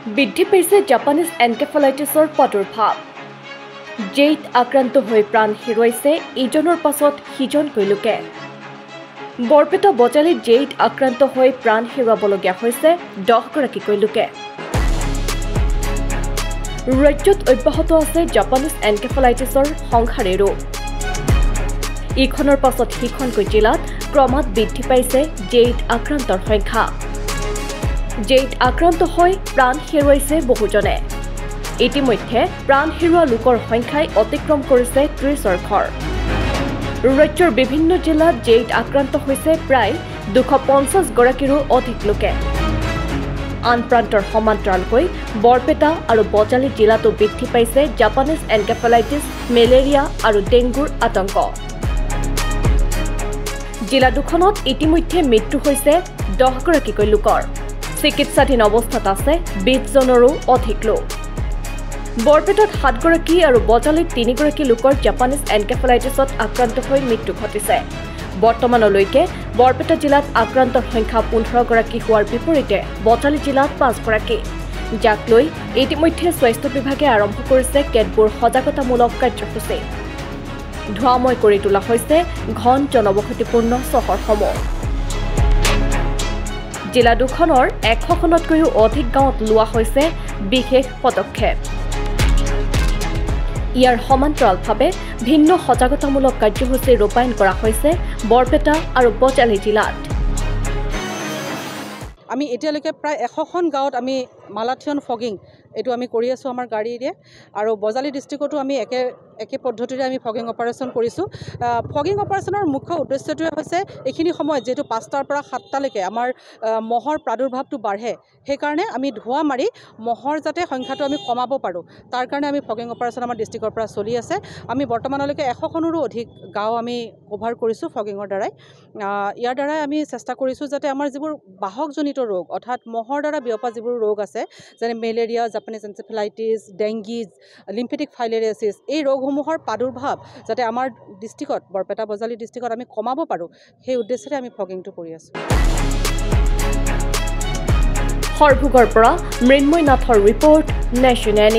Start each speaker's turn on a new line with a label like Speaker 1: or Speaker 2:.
Speaker 1: বৃদ্ধি পাইছে জাপানিজ এনকেফেলাইটিছৰ প্ৰাদুৰ্ভাৱ জেইত আক্ৰান্ত হৈ প্ৰাণ হেৰুৱাইছে ইজনৰ পাছত সিজনকৈ লোকে বৰপেটা বজালিত জেইত আক্ৰান্ত হৈ প্ৰাণ হেৰুৱাবলগীয়া হৈছে 10গৰাকীকৈ লোকে ৰাজ্যত অব্যাহত আছে জাপানিজ এনকেফেলাইটিছৰ সংহাৰী ৰোগ ইখনৰ পাছত সিখনকৈ জিলাত ক্ৰমাৎ বৃদ্ধি পাইছে জেইত আক্ৰান্তৰ সংখ্যা জেইত আক্ৰান্ত হৈ প্ৰাণ হেৰুৱাইছে বহুজনে ইতিমধ্যে প্ৰাণ হেৰুৱা লোকৰ সংখ্যাই অতিক্ৰম কৰিছে 30ৰ ঘৰ ৰাজ্যৰ বিভিন্ন জিলাত জেইত আক্ৰান্ত হৈছে প্ৰায় 250গৰাকীৰো অধিক লোকে আন প্ৰান্তৰ সমান্তৰালকৈ বৰপেটা আৰু বজালি জিলাতো বৃদ্ধি পাইছে জাপানিজ এনকেফেলাইটিছ মেলেৰিয়া আৰু ডেংগুৰ আতংক জিলা দুখনত ইতিমধ্যে মৃত্যু হৈছে 10গৰাকীকৈ লোকৰ চিকিৎসাধীন অৱস্থাত আছে 20জনৰো অধিক লোক বৰপেটাত 7গৰাকী আৰু বজালিত 3গৰাকী লোকৰ জাপানিজ এনকেফেলাইটিছত আক্ৰান্ত হৈ মৃত্যু ঘটিছে বৰ্তমানলৈকে বৰপেটা জিলাত আক্ৰান্তৰ সংখ্যা 15গৰাকী হোৱাৰ বিপৰীতে বজালি জিলাত 5গৰাকী যাক লৈ ইতিমধ্যে স্বাস্থ্য বিভাগে আৰম্ভ কৰিছে কেতবোৰ সজাগতামূলক কাৰ্যসূচী ধোঁৱাময় কৰি তোলা হৈছে ঘন জনবসতিপূৰ্ণ চহৰসমূহ জিলা দুখনৰ 100খনতকৈও অধিক গাঁৱত লোৱা হৈছে বিশেষ পদক্ষেপ ইয়াৰ সমান্তৰালভাৱে ভিন্ন সজাগতামূলক কাৰ্যসূচী ৰূপায়ণ কৰা হৈছে বৰপেটা আৰু বজালি জিলাত
Speaker 2: আমি এতিয়ালৈকে প্ৰায় 100খন গাঁৱত আমি মালাথিয়ন ফগিং এইটো আমি কৰি আছো আমাৰ গাড়ীৰে আৰু বজালি ডিস্ট্ৰিক্টতো আমি একে পদ্ধতিৰে আমি ফগিং অপাৰেশ্যন কৰিছো ফগিং অপাৰেশ্যনৰ মুখ্য উদ্দেশ্যটো হৈছে এইখিনি সময়ত যেটো 5টাৰ পৰা 7টালৈকে আমাৰ মহৰ প্ৰাদুৰ্ভাৱটো বাঢ়ে সেইকাৰণে আমি ধোঁৱা মাৰি মহৰ যাতে সংখ্যাটো আমি কমাব পাৰো তাৰ কাৰণে আমি ফগিং অপাৰেশ্যন আমাৰ ডিস্ট্ৰিক্টৰ পৰা চলি আছে আমি বৰ্তমানলৈকে 100খনৰো অধিক গাঁও আমি কভাৰ কৰিছো ফগিঙৰ দ্বাৰাই ইয়াৰ দ্বাৰাই আমি চেষ্টা কৰিছো যাতে আমাৰ যিবোৰ বাহকজনিত ৰোগ অৰ্থাৎ মহৰ দ্বাৰা বিয়পা যিবোৰ ৰোগ আছে যেনে malaria Japanese encephalitis dengue lymphatic filariasis এই ৰোগসমূহৰ প্ৰাদুৰ্ভাৱ যাতে আমাৰ ডিস্ট্ৰিক্টত বৰপেটা বজালি ডিস্ট্ৰিক্টত আমি কমাব পাৰো সেই উদ্দেশ্যৰে আমি ফগিংটো কৰি আছো
Speaker 1: সৰভোগৰ পৰা মৃন্ময় নাথৰ ৰিপৰ্ট নেশ্যনেল